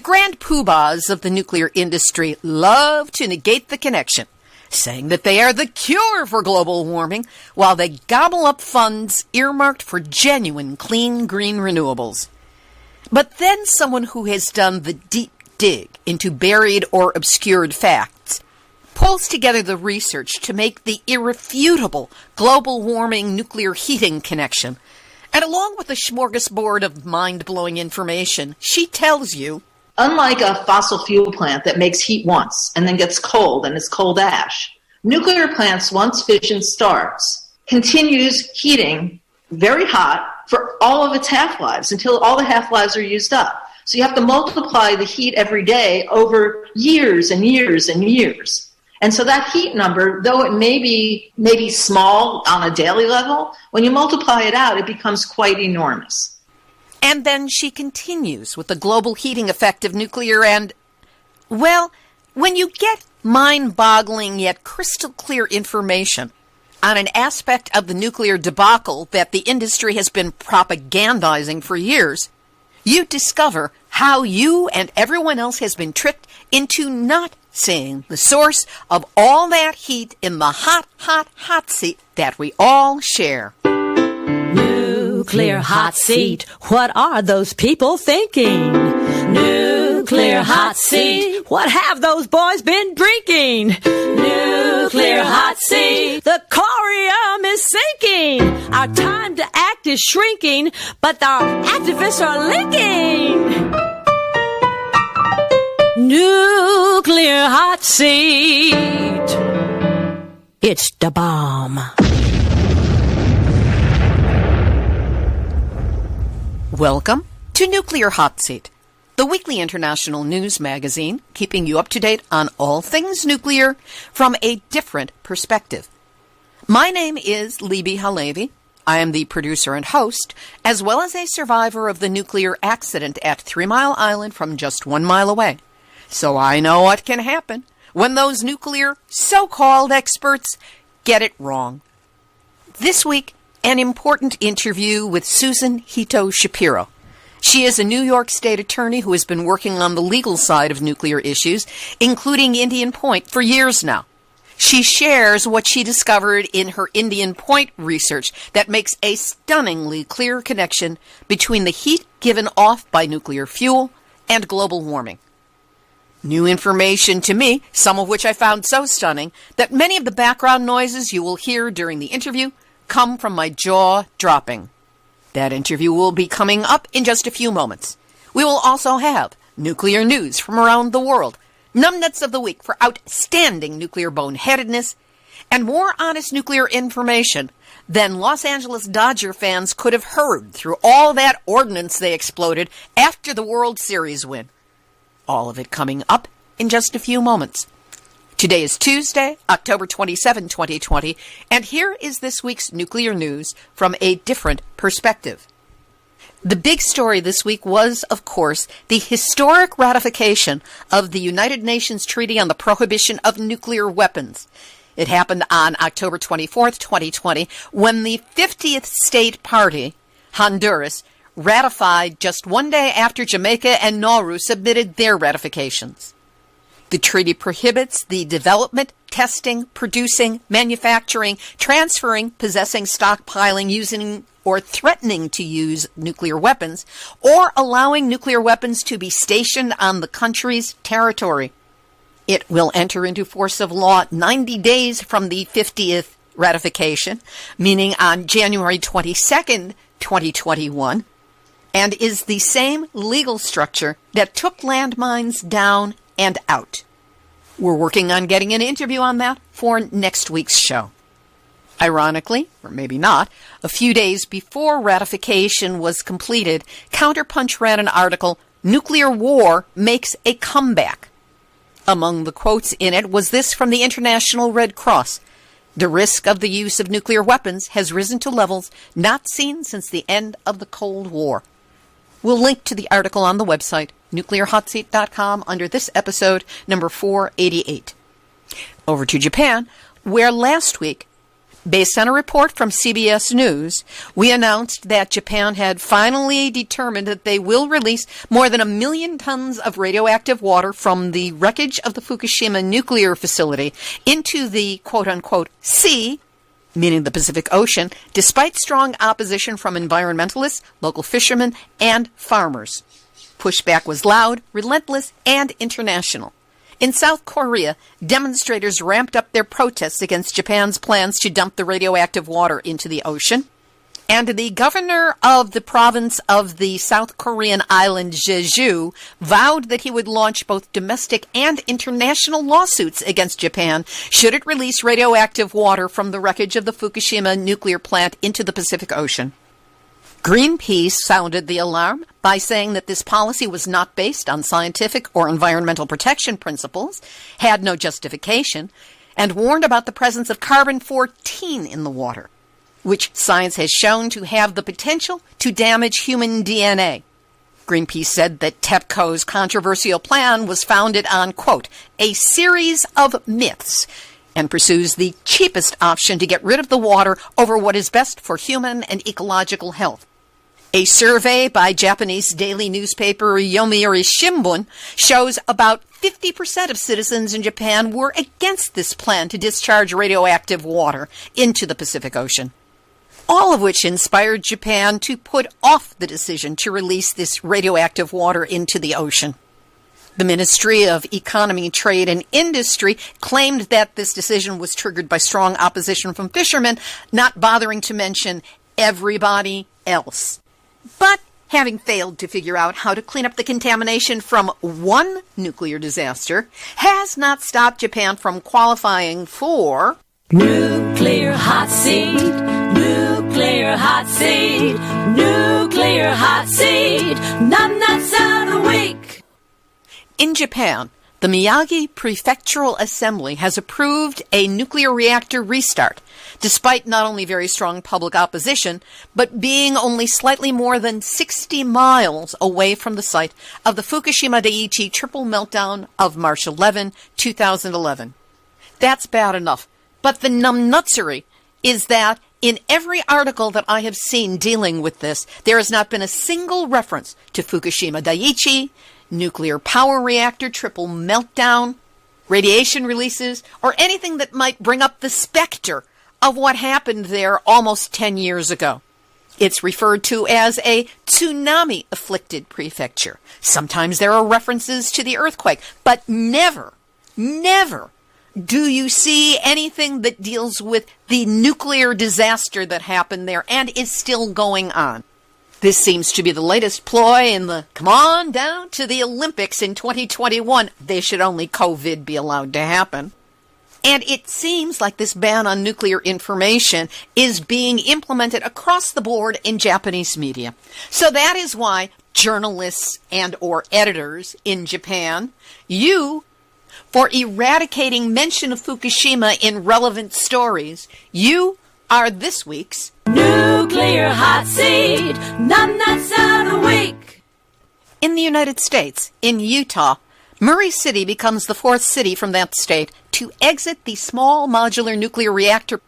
grand poobahs of the nuclear industry love to negate the connection, saying that they are the cure for global warming while they gobble up funds earmarked for genuine clean green renewables. But then someone who has done the deep dig into buried or obscured facts pulls together the research to make the irrefutable global warming nuclear heating connection. And along with a smorgasbord of mind-blowing information, she tells you, unlike a fossil fuel plant that makes heat once and then gets cold and is cold ash, nuclear plants, once fission starts, continues heating very hot for all of its half-lives until all the half-lives are used up. So you have to multiply the heat every day over years and years and years. And so that heat number, though it may be small on a daily level, when you multiply it out, it becomes quite enormous. And then she continues with the global heating effect of nuclear and, well, when you get mind-boggling yet crystal clear information on an aspect of the nuclear debacle that the industry has been propagandizing for years, you discover how you and everyone else has been tricked into not seeing the source of all that heat in the hot, hot, hot seat that we all share. Nuclear hot seat, what are those people thinking? Nuclear hot seat, what have those boys been drinking? Nuclear hot seat, the corium is sinking. Our time to act is shrinking, but our activists are linking. Nuclear hot seat, it's the bomb. Welcome to Nuclear Hot Seat, the weekly international news magazine keeping you up to date on all things nuclear from a different perspective. My name is Libby Halevi. I am the producer and host, as well as a survivor of the nuclear accident at 3 Mile Island from just 1 mile away. So I know what can happen when those nuclear so-called experts get it wrong. This week, an important interview with Susan Hito Shapiro. She is a New York State attorney who has been working on the legal side of nuclear issues, including Indian Point, for years now. She shares what she discovered in her Indian Point research that makes a stunningly clear connection between the heat given off by nuclear fuel and global warming. New information to me, some of which I found so stunning that many of the background noises you will hear during the interview come from my jaw dropping. That interview will be coming up in just a few moments. We will also have nuclear news from around the world, numbnuts of the week for outstanding nuclear boneheadedness, and more honest nuclear information than Los Angeles Dodger fans could have heard through all that ordnance they exploded after the World Series win. All of it coming up in just a few moments. Today is Tuesday, October 27, 2020, and here is this week's nuclear news from a different perspective. The big story this week was, of course, the historic ratification of the United Nations Treaty on the Prohibition of Nuclear Weapons. It happened on October 24, 2020, when the 50th state party, Honduras, ratified just one day after Jamaica and Nauru submitted their ratifications. The treaty prohibits the development, testing, producing, manufacturing, transferring, possessing, stockpiling, using, or threatening to use nuclear weapons, or allowing nuclear weapons to be stationed on the country's territory. It will enter into force of law 90 days from the 50th ratification, meaning on January 22nd, 2021, and is the same legal structure that took landmines down and out. We're working on getting an interview on that for next week's show. Ironically, or maybe not, a few days before ratification was completed, Counterpunch ran an article, "Nuclear War Makes a Comeback." Among the quotes in it was this from the International Red Cross. The risk of the use of nuclear weapons has risen to levels not seen since the end of the Cold War. We'll link to the article on the website, nuclearhotseat.com, under this episode, number 488. Over to Japan, where last week, Based on a report from CBS News, we announced that Japan had finally determined that they will release more than 1 million tons of radioactive water from the wreckage of the Fukushima nuclear facility into the quote-unquote sea, meaning the Pacific Ocean, despite strong opposition from environmentalists, local fishermen, and farmers. Pushback was loud, relentless, and international. In South Korea, demonstrators ramped up their protests against Japan's plans to dump the radioactive water into the ocean. And the governor of the province of the South Korean island Jeju vowed that he would launch both domestic and international lawsuits against Japan should it release radioactive water from the wreckage of the Fukushima nuclear plant into the Pacific Ocean. Greenpeace sounded the alarm by saying that this policy was not based on scientific or environmental protection principles, had no justification, and warned about the presence of carbon-14 in the water, which science has shown to have the potential to damage human DNA. Greenpeace said that TEPCO's controversial plan was founded on, quote, a series of myths, and pursues the cheapest option to get rid of the water over what is best for human and ecological health. A survey by Japanese daily newspaper Yomiuri Shimbun shows about 50% of citizens in Japan were against this plan to discharge radioactive water into the Pacific Ocean. All of which inspired Japan to put off the decision to release this radioactive water into the ocean. The Ministry of Economy, Trade, and Industry claimed that this decision was triggered by strong opposition from fishermen, not bothering to mention everybody else. But having failed to figure out how to clean up the contamination from one nuclear disaster has not stopped Japan from qualifying for Nuclear hot seat, nuclear hot seat, nuclear hot seat, nuts out a week. In Japan, the Miyagi Prefectural Assembly has approved a nuclear reactor restart, despite not only very strong public opposition, but being only slightly more than 60 miles away from the site of the Fukushima Daiichi triple meltdown of March 11, 2011. That's bad enough, but the numbnutsery is that in every article that I have seen dealing with this, there has not been a single reference to Fukushima Daiichi, nuclear power reactor triple meltdown, radiation releases, or anything that might bring up the specter of what happened there almost 10 years ago. It's referred to as a tsunami-afflicted prefecture. Sometimes there are references to the earthquake, but never do you see anything that deals with the nuclear disaster that happened there and is still going on. This seems to be the latest ploy in the come on down to the Olympics in 2021. They should only COVID be allowed to happen. And it seems like this ban on nuclear information is being implemented across the board in Japanese media. So that is why journalists and or editors in Japan, for eradicating mention of Fukushima in relevant stories, you are this week's Nuclear hot seat, nuts out a week. In the United States, in Utah, Murray City becomes the fourth city from that state to exit the small modular nuclear reactor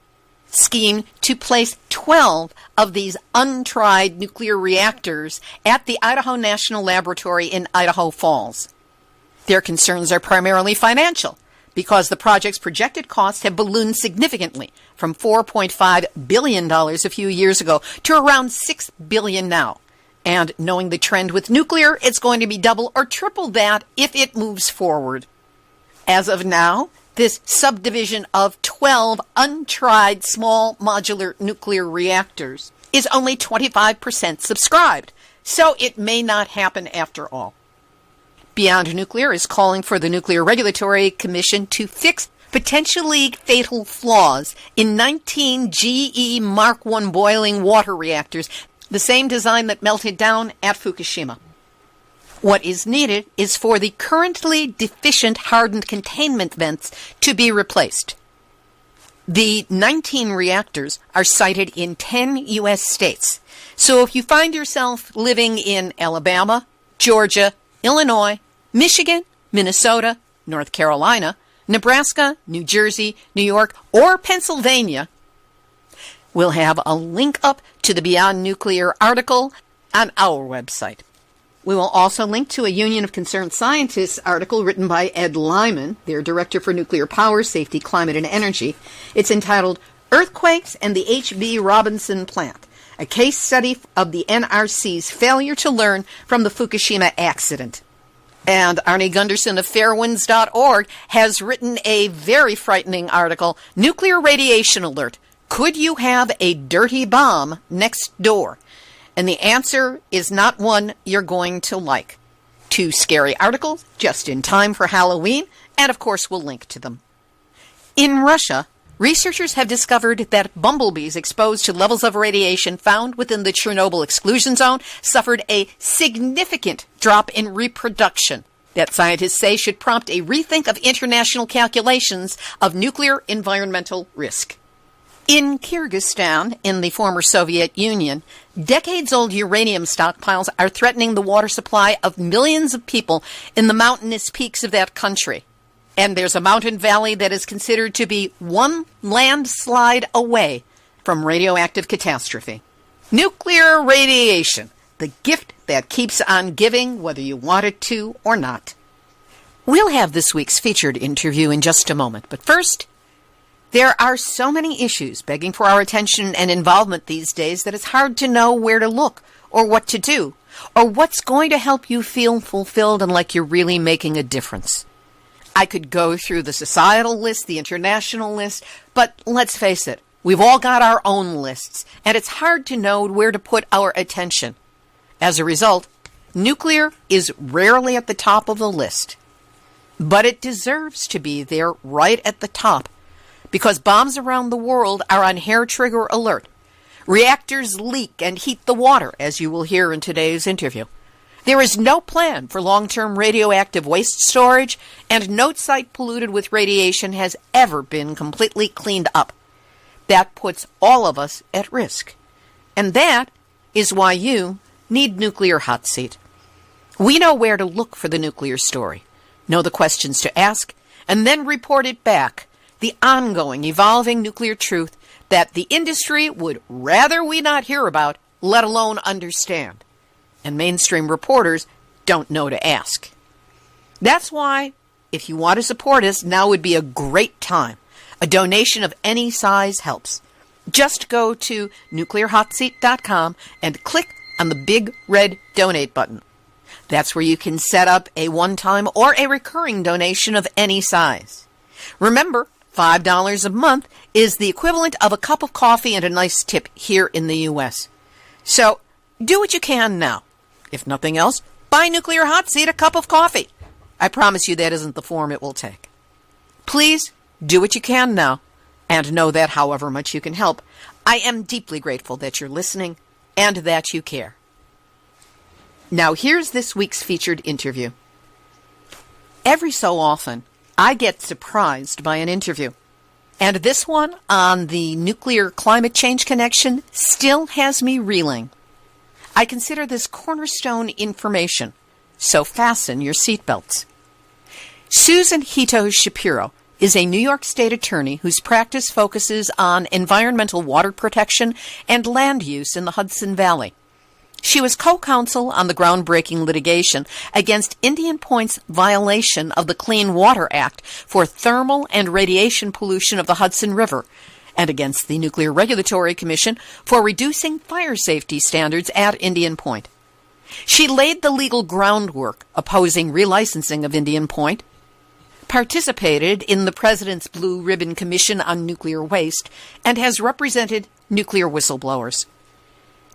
scheme to place 12 of these untried nuclear reactors at the Idaho National Laboratory in Idaho Falls. Their concerns are primarily financial, because the project's projected costs have ballooned significantly from $4.5 billion a few years ago to around $6 billion now. And knowing the trend with nuclear, it's going to be double or triple that if it moves forward. As of now, this subdivision of 12 untried small modular nuclear reactors is only 25% subscribed, so it may not happen after all. Beyond Nuclear is calling for the Nuclear Regulatory Commission to fix potentially fatal flaws in 19 GE Mark I boiling water reactors, the same design that melted down at Fukushima. What is needed is for the currently deficient hardened containment vents to be replaced. The 19 reactors are sited in 10 U.S. states. So if you find yourself living in Alabama, Georgia, Illinois, Michigan, Minnesota, North Carolina, Nebraska, New Jersey, New York, or Pennsylvania, We'll have a link up to the Beyond Nuclear article on our website. We will also link to a Union of Concerned Scientists article written by Ed Lyman, their Director for Nuclear Power, Safety, Climate, and Energy. It's entitled Earthquakes and the H.B. Robinson Plant, a case study of the NRC's failure to learn from the Fukushima accident. And Arnie Gunderson of Fairwinds.org has written a very frightening article, Nuclear Radiation Alert. Could you have a dirty bomb next door? And the answer is not one you're going to like. 2 scary articles just in time for Halloween, and of course we'll link to them. In Russia, researchers have discovered that bumblebees exposed to levels of radiation found within the Chernobyl exclusion zone suffered a significant drop in reproduction that scientists say should prompt a rethink of international calculations of nuclear environmental risk. In Kyrgyzstan, in the former Soviet Union, decades-old uranium stockpiles are threatening the water supply of millions of people in the mountainous peaks of that country. And there's a mountain valley that is considered to be one landslide away from radioactive catastrophe. Nuclear radiation, the gift that keeps on giving whether you want it to or not. We'll have this week's featured interview in just a moment, but first, there are so many issues begging for our attention and involvement these days that it's hard to know where to look or what to do or what's going to help you feel fulfilled and like you're really making a difference. I could go through the societal list, the international list, but let's face it, we've all got our own lists, and it's hard to know where to put our attention. As a result, nuclear is rarely at the top of the list. But it deserves to be there right at the top, because bombs around the world are on hair-trigger alert. Reactors leak and heat the water, as you will hear in today's interview. There is no plan for long-term radioactive waste storage, and no site polluted with radiation has ever been completely cleaned up. That puts all of us at risk. And that is why you need Nuclear Hot Seat. We know where to look for the nuclear story, know the questions to ask, and then report it back, the ongoing, evolving nuclear truth that the industry would rather we not hear about, let alone understand. And mainstream reporters don't know to ask. That's why, if you want to support us, now would be a great time. A donation of any size helps. Just go to nuclearhotseat.com and click on the big red donate button. That's where you can set up a one-time or a recurring donation of any size. Remember, $5 a month is the equivalent of a cup of coffee and a nice tip here in the U.S. So, do what you can now. If nothing else, buy Nuclear Hot Seat a cup of coffee. I promise you that isn't the form it will take. Please do what you can now, and know that however much you can help, I am deeply grateful that you're listening and that you care. Now here's this week's featured interview. Every so often, I get surprised by an interview. And this one on the nuclear climate change connection still has me reeling. I consider this cornerstone information, so fasten your seatbelts. Susan Hito Shapiro is a New York State attorney whose practice focuses on environmental water protection and land use in the Hudson Valley. She was co-counsel on the groundbreaking litigation against Indian Point's violation of the Clean Water Act for thermal and radiation pollution of the Hudson River, and against the Nuclear Regulatory Commission for reducing fire safety standards at Indian Point. She laid the legal groundwork opposing relicensing of Indian Point, participated in the President's Blue Ribbon Commission on Nuclear Waste, and has represented nuclear whistleblowers.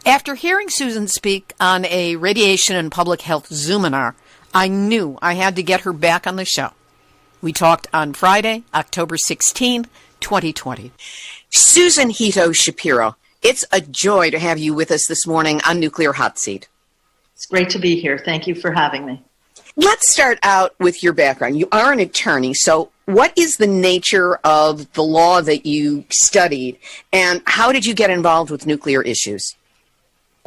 After hearing Susan speak on a radiation and public health Zoominar, I knew I had to get her back on the show. We talked on Friday, October 16, 2020. Susan Hito Shapiro, it's a joy to have you with us this morning on Nuclear Hot Seat. It's great to be here. Thank you for having me. Let's start out with your background. You are an attorney, so what is the nature of the law that you studied, and how did you get involved with nuclear issues?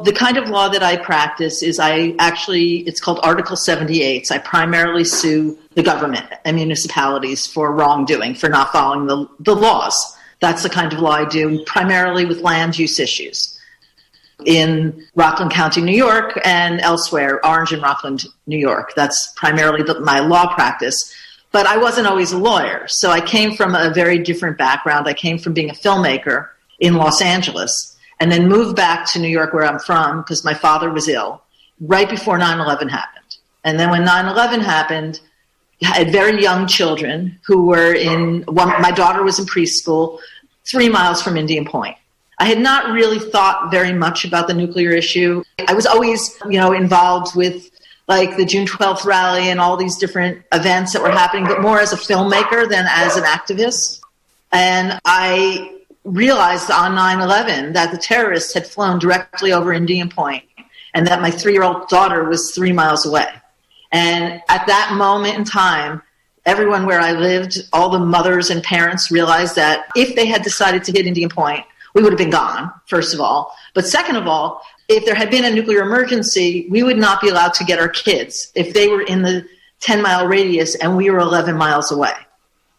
The kind of law that I practice is it's called Article 78. I primarily sue the government and municipalities for wrongdoing, for not following the laws. That's the kind of law I do, primarily with land use issues in Rockland County, New York, and elsewhere, Orange and Rockland, New York. That's primarily my law practice. But I wasn't always a lawyer, so I came from a very different background. I came from being a filmmaker in Los Angeles and then moved back to New York, where I'm from, because my father was ill right before 9/11 happened. And then when 9/11 happened, I had very young children who were my daughter was in preschool 3 miles from Indian Point. I had not really thought very much about the nuclear issue. I was always, involved with like the June 12th rally and all these different events that were happening, but more as a filmmaker than as an activist. And I realized on 9/11 that the terrorists had flown directly over Indian Point and that my 3-year-old daughter was 3 miles away. And at that moment in time, everyone where I lived, all the mothers and parents realized that if they had decided to hit Indian Point, we would have been gone, first of all. But second of all, if there had been a nuclear emergency, we would not be allowed to get our kids if they were in the 10-mile radius and we were 11 miles away.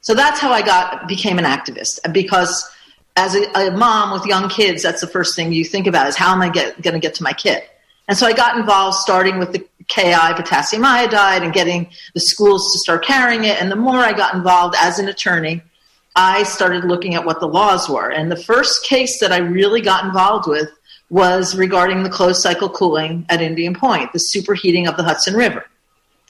So that's how I became an activist, because as a mom with young kids, that's the first thing you think about is how am I going to get to my kid? And so I got involved starting with the KI, potassium iodide, and getting the schools to start carrying it. And the more I got involved as an attorney, I started looking at what the laws were. And the first case that I really got involved with was regarding the closed cycle cooling at Indian Point, the superheating of the Hudson River.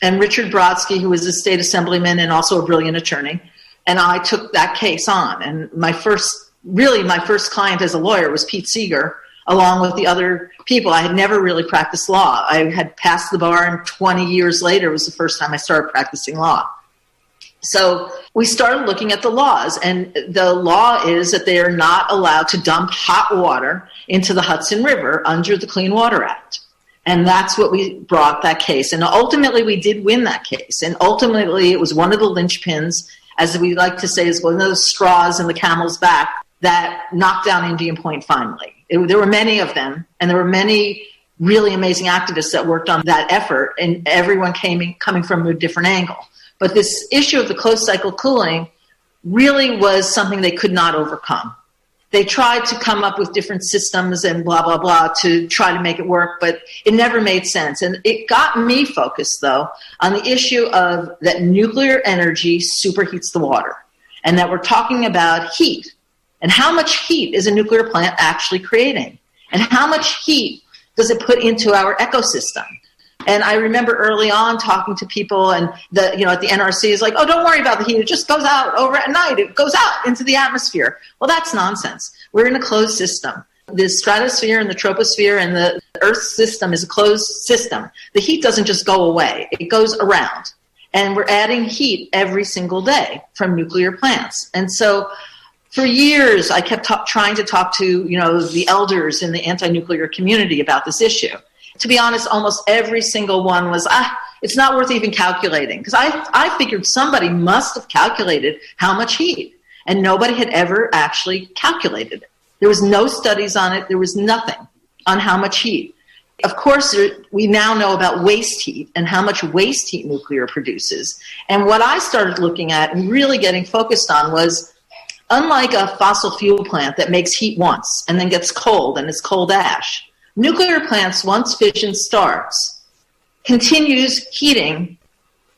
And Richard Brodsky, who was a state assemblyman and also a brilliant attorney, and I took that case on. And my first client as a lawyer was Pete Seeger, along with the other people. I had never really practiced law. I had passed the bar, and 20 years later was the first time I started practicing law. So we started looking at the laws, and the law is that they are not allowed to dump hot water into the Hudson River under the Clean Water Act. And that's what we brought that case. And ultimately we did win that case. And ultimately it was one of the linchpins, as we like to say, is one of those straws in the camel's back that knocked down Indian Point finally. There were many of them, and there were many really amazing activists that worked on that effort, and everyone coming from a different angle. But this issue of the closed cycle cooling really was something they could not overcome. They tried to come up with different systems and blah, blah, blah to try to make it work, but it never made sense. And it got me focused, though, on the issue of that nuclear energy superheats the water, and that we're talking about heat. And how much heat is a nuclear plant actually creating? And how much heat does it put into our ecosystem? And I remember early on talking to people, and at the NRC is like, oh, don't worry about the heat. It just goes out over at night. It goes out into the atmosphere. Well, that's nonsense. We're in a closed system. The stratosphere and the troposphere and the Earth system is a closed system. The heat doesn't just go away. It goes around. And we're adding heat every single day from nuclear plants. And so for years, I kept trying to talk to, the elders in the anti-nuclear community about this issue. To be honest, almost every single one was, it's not worth even calculating. Because I figured somebody must have calculated how much heat. And nobody had ever actually calculated it. There was no studies on it. There was nothing on how much heat. Of course, we now know about waste heat and how much waste heat nuclear produces. And what I started looking at and really getting focused on was, unlike a fossil fuel plant that makes heat once and then gets cold and it's cold ash, nuclear plants, once fission starts, continues heating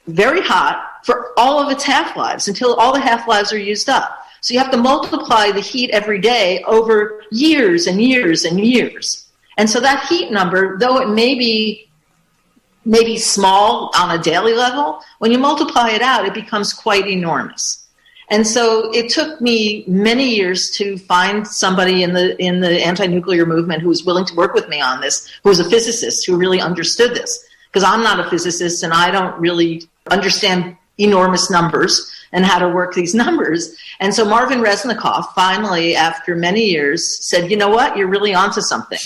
very hot for all of its half-lives until all the half-lives are used up. So you have to multiply the heat every day over years and years and years. And so that heat number, though it may be small on a daily level, when you multiply it out, it becomes quite enormous. And so it took me many years to find somebody in the anti-nuclear movement who was willing to work with me on this, who was a physicist who really understood this. Because I'm not a physicist and I don't really understand enormous numbers and how to work these numbers. And so Marvin Resnikoff finally, after many years, said, you know what, you're really onto something.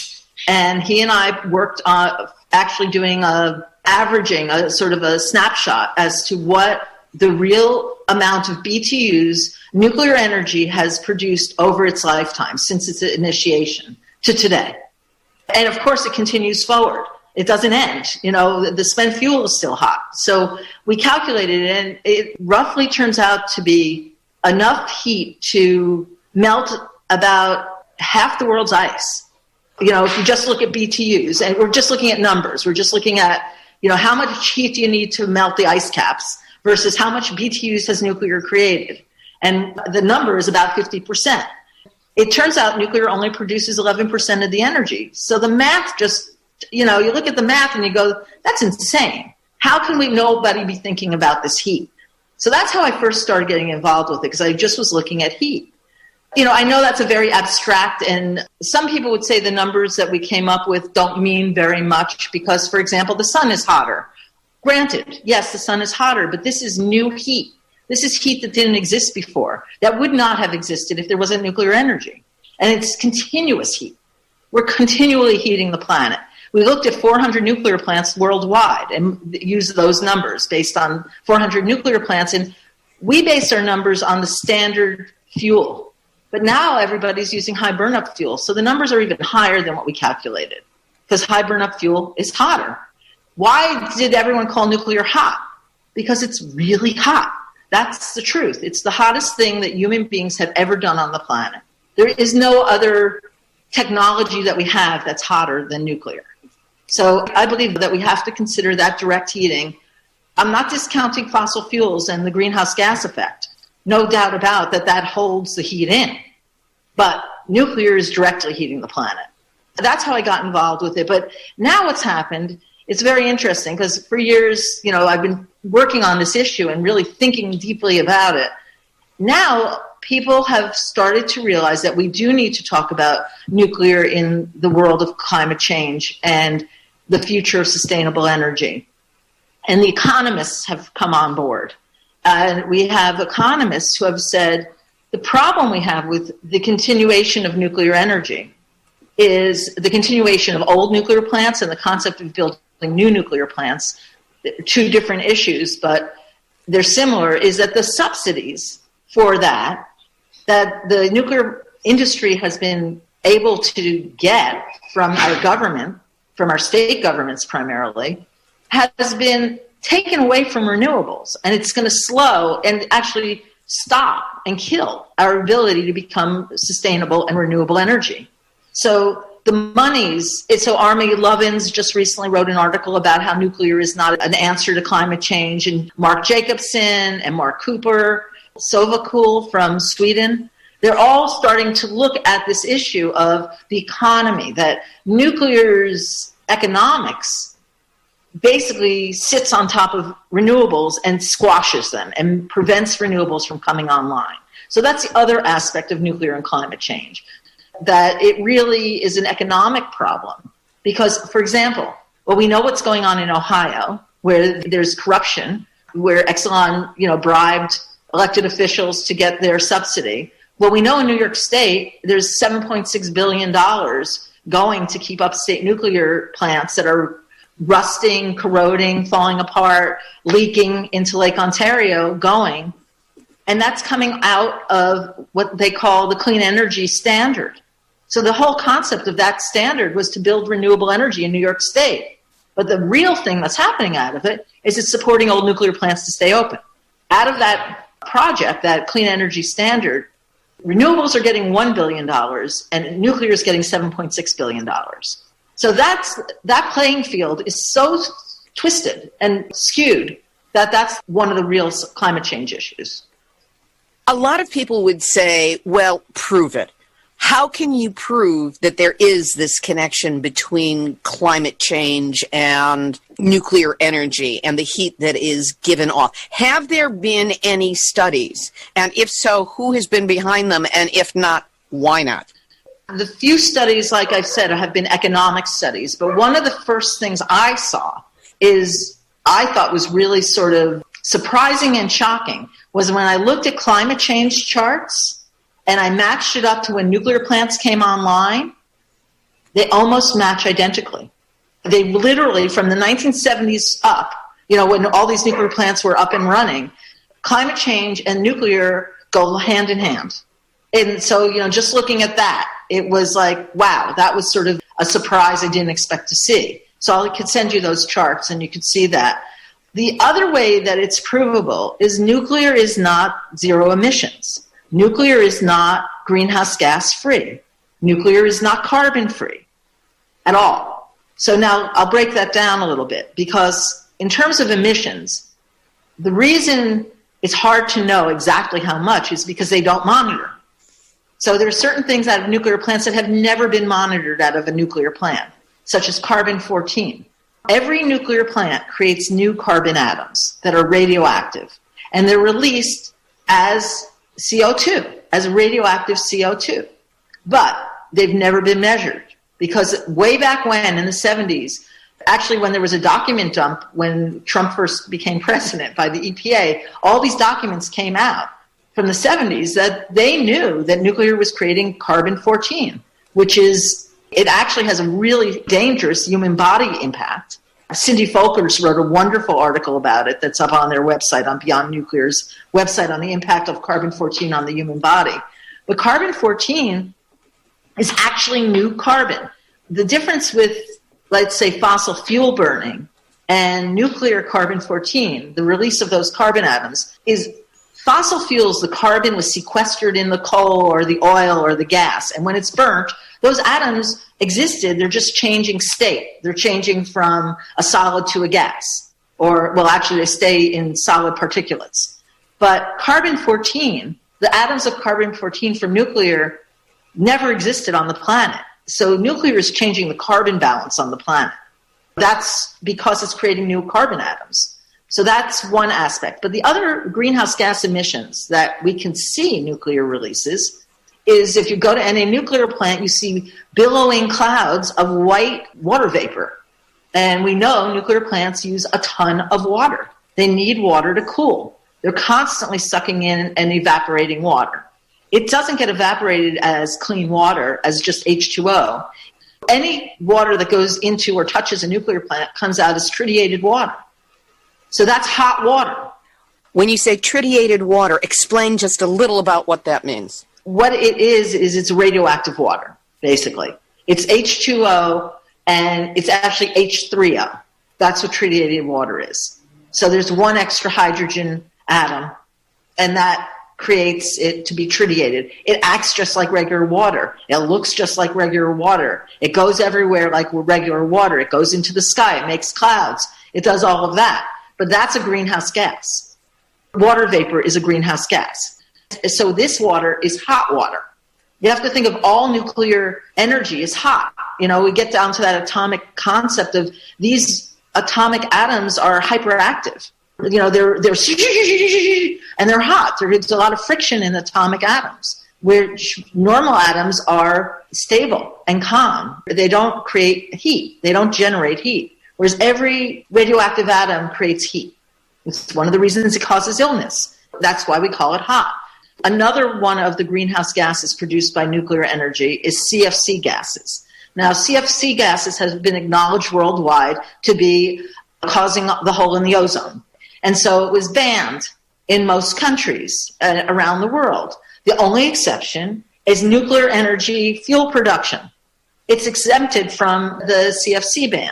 And he and I worked on actually doing averaging a sort of a snapshot as to what the real amount of BTUs nuclear energy has produced over its lifetime since its initiation to today. And of course it continues forward. It doesn't end. The spent fuel is still hot. So we calculated it, and it roughly turns out to be enough heat to melt about half the world's ice. If you just look at BTUs, and we're just looking at numbers, we're just looking at, how much heat do you need to melt the ice caps versus how much BTUs has nuclear created. And the number is about 50%. It turns out nuclear only produces 11% of the energy. So the math just, you look at the math and you go, that's insane. How can nobody be thinking about this heat? So that's how I first started getting involved with it, because I just was looking at heat. I know that's a very abstract, and some people would say the numbers that we came up with don't mean very much because, for example, the sun is hotter. Granted, yes, the sun is hotter, but this is new heat. This is heat that didn't exist before, that would not have existed if there wasn't nuclear energy. And it's continuous heat. We're continually heating the planet. We looked at 400 nuclear plants worldwide and used those numbers based on 400 nuclear plants, and we based our numbers on the standard fuel. But now everybody's using high burn-up fuel, so the numbers are even higher than what we calculated because high burn-up fuel is hotter. Why did everyone call nuclear hot? Because it's really hot. That's the truth. It's the hottest thing that human beings have ever done on the planet. There is no other technology that we have that's hotter than nuclear. So I believe that we have to consider that direct heating. I'm not discounting fossil fuels and the greenhouse gas effect. No doubt about that holds the heat in. But nuclear is directly heating the planet. That's how I got involved with it. But now what's happened, it's very interesting because for years, I've been working on this issue and really thinking deeply about it. Now people have started to realize that we do need to talk about nuclear in the world of climate change and the future of sustainable energy. And the economists have come on board. And we have economists who have said the problem we have with the continuation of nuclear energy is the continuation of old nuclear plants and the concept of building new nuclear plants. Two different issues, but they're similar, is that the subsidies for that the nuclear industry has been able to get from our government, from our state governments primarily, has been taken away from renewables, and it's going to slow and actually stop and kill our ability to become sustainable and renewable energy. So the monies, so Army Lovins just recently wrote an article about how nuclear is not an answer to climate change, and Mark Jacobson and Mark Cooper, Sovakul from Sweden, they're all starting to look at this issue of the economy, that nuclear's economics basically sits on top of renewables and squashes them and prevents renewables from coming online. So that's the other aspect of nuclear and climate change, that it really is an economic problem. Because, for example, we know what's going on in Ohio, where there's corruption, where Exelon, bribed elected officials to get their subsidy. Well, we know in New York State, there's $7.6 billion going to keep upstate nuclear plants that are rusting, corroding, falling apart, leaking into Lake Ontario going. And that's coming out of what they call the clean energy standard. So the whole concept of that standard was to build renewable energy in New York State. But the real thing that's happening out of it is it's supporting old nuclear plants to stay open. Out of that project, that clean energy standard, renewables are getting $1 billion and nuclear is getting $7.6 billion. So that playing field is so twisted and skewed that that's one of the real climate change issues. A lot of people would say, well, prove it. How can you prove that there is this connection between climate change and nuclear energy and the heat that is given off? Have there been any studies? And if so, who has been behind them? And if not, why not? The few studies, like I said, have been economic studies. But one of the first things I saw I thought was really sort of surprising and shocking was when I looked at climate change charts and I matched it up to when nuclear plants came online, they almost match identically. They literally, from the 1970s up, when all these nuclear plants were up and running, climate change and nuclear go hand in hand. And so, just looking at that, it was like, wow, that was sort of a surprise I didn't expect to see. So I could send you those charts and you could see that. The other way that it's provable is nuclear is not zero emissions. Nuclear is not greenhouse gas free. Nuclear is not carbon free at all. So now I'll break that down a little bit, because in terms of emissions, the reason it's hard to know exactly how much is because they don't monitor. So there are certain things out of nuclear plants that have never been monitored out of a nuclear plant, such as carbon-14. Every nuclear plant creates new carbon atoms that are radioactive, and they're released as CO2, as radioactive CO2. But they've never been measured, because way back when, in the 70s, actually when there was a document dump when Trump first became president by the EPA, all these documents came out from the 70s that they knew that nuclear was creating carbon-14, which is, it actually has a really dangerous human body impact. Cindy Folkers wrote a wonderful article about it that's up on their website, on Beyond Nuclear's website, on the impact of carbon-14 on the human body. But carbon-14 is actually new carbon. The difference with, let's say, fossil fuel burning and nuclear carbon-14, the release of those carbon atoms, is fossil fuels, the carbon was sequestered in the coal or the oil or the gas. And when it's burnt, those atoms existed, they're just changing state. They're changing from a solid to a gas. Or, well, actually, they stay in solid particulates. But carbon-14, the atoms of carbon-14 from nuclear never existed on the planet. So nuclear is changing the carbon balance on the planet. That's because it's creating new carbon atoms. So that's one aspect. But the other greenhouse gas emissions that we can see nuclear releases is, if you go to any nuclear plant, you see billowing clouds of white water vapor. And we know nuclear plants use a ton of water. They need water to cool. They're constantly sucking in and evaporating water. It doesn't get evaporated as clean water, as just H2O. Any water that goes into or touches a nuclear plant comes out as tritiated water. So that's hot water. When you say tritiated water, explain just a little about what that means. What it is it's radioactive water, basically. It's H2O, and it's actually H3O. That's what tritiated water is. So there's one extra hydrogen atom, and that creates it to be tritiated. It acts just like regular water. It looks just like regular water. It goes everywhere like regular water. It goes into the sky. It makes clouds. It does all of that. But that's a greenhouse gas. Water vapor is a greenhouse gas. So this water is hot water. You have to think of all nuclear energy as hot. You know, we get down to that atomic concept of these atomic atoms are hyperactive. You know, they're and they're hot. There's a lot of friction in atomic atoms, which normal atoms are stable and calm. They don't create heat. They don't generate heat. Whereas every radioactive atom creates heat. It's one of the reasons it causes illness. That's why we call it hot. Another one of the greenhouse gases produced by nuclear energy is CFC gases. Now, CFC gases have been acknowledged worldwide to be causing the hole in the ozone. And so it was banned in most countries around the world. The only exception is nuclear energy fuel production. It's exempted from the CFC ban.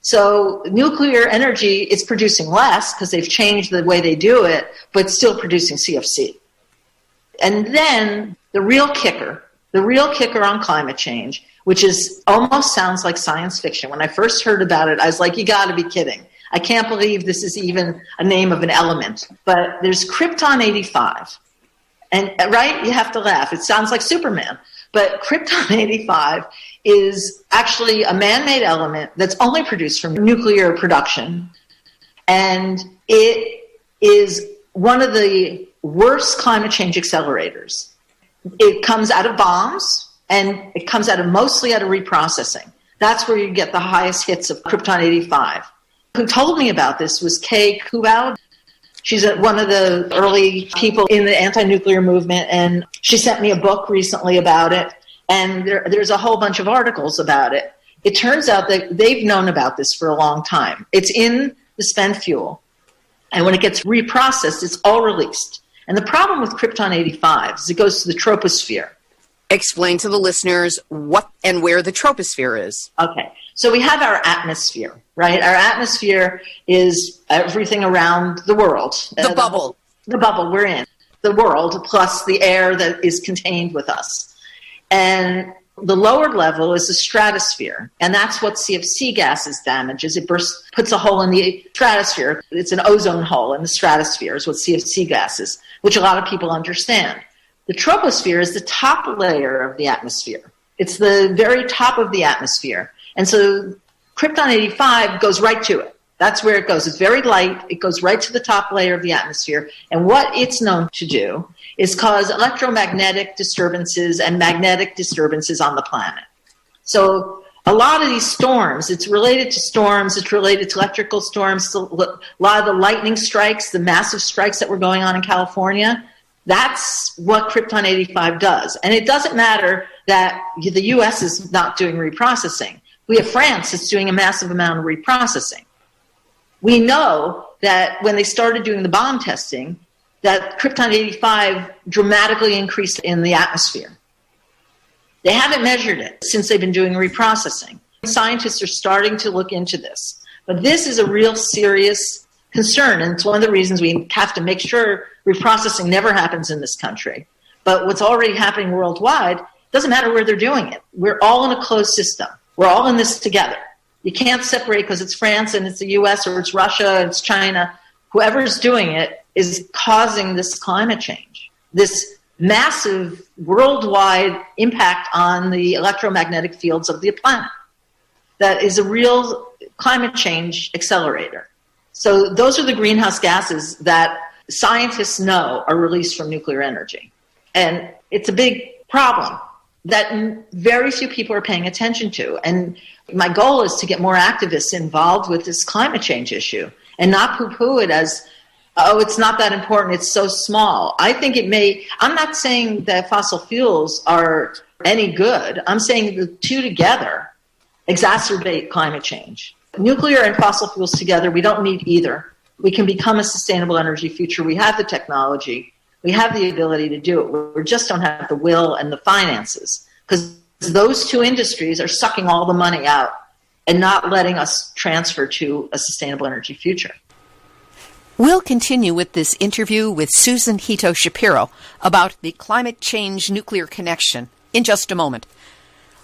So nuclear energy is producing less because they've changed the way they do it, but still producing CFC. And then the real kicker on climate change, which is almost sounds like science fiction. When I first heard about it, I was like, you got to be kidding. I can't believe this is even a name of an element. But there's Krypton-85. And right, you have to laugh. It sounds like Superman. But Krypton-85 is actually a man-made element that's only produced from nuclear production. And it is one of the worst climate change accelerators. It comes out of bombs, and it comes mostly out of reprocessing. That's where you get the highest hits of Krypton-85. Who told me about this was Kay Kubau. She's one of the early people in the anti-nuclear movement, and she sent me a book recently about it, and there's a whole bunch of articles about it. It turns out that they've known about this for a long time. It's in the spent fuel, and when it gets reprocessed, it's all released. And the problem with Krypton-85 is it goes to the troposphere. Explain to the listeners what and where the troposphere is. Okay. So we have our atmosphere, right? Our atmosphere is everything around the world. The bubble. The bubble we're in. the world plus the air that is contained with us. And the lower level is the stratosphere, and that's what CFC gases damages. It puts a hole in the stratosphere. It's an ozone hole in the stratosphere is what CFC gas is, which a lot of people understand. The troposphere is the top layer of the atmosphere. It's the very top of the atmosphere. And so Krypton-85 goes right to it. That's where it goes. It's very light. It goes right to the top layer of the atmosphere. And what it's known to do is cause electromagnetic disturbances and magnetic disturbances on the planet. So a lot of these storms, it's related to storms, it's related to electrical storms, a lot of the lightning strikes, the massive strikes that were going on in California, that's what Krypton-85 does. And it doesn't matter that the U.S. is not doing reprocessing. We have France that's doing a massive amount of reprocessing. We know that when they started doing the bomb testing, that Krypton-85 dramatically increased in the atmosphere. They haven't measured it since they've been doing reprocessing. Scientists are starting to look into this. But this is a real serious concern, and it's one of the reasons we have to make sure reprocessing never happens in this country. But what's already happening worldwide, doesn't matter where they're doing it. We're all in a closed system. We're all in this together. You can't separate because it's France and it's the U.S. or it's Russia and it's China. Whoever's doing it is causing this climate change, this massive worldwide impact on the electromagnetic fields of the planet. That is a real climate change accelerator. So those are the greenhouse gases that scientists know are released from nuclear energy. And it's a big problem that very few people are paying attention to. And my goal is to get more activists involved with this climate change issue and not poo-poo it as, oh, it's not that important, it's so small. I think it may, I'm not saying that fossil fuels are any good. I'm saying the two together exacerbate climate change. Nuclear and fossil fuels together, we don't need either. We can become a sustainable energy future. We have the technology. We have the ability to do it. We just don't have the will and the finances, because those two industries are sucking all the money out and not letting us transfer to a sustainable energy future. We'll continue with this interview with Susan Hito Shapiro about the climate change nuclear connection in just a moment.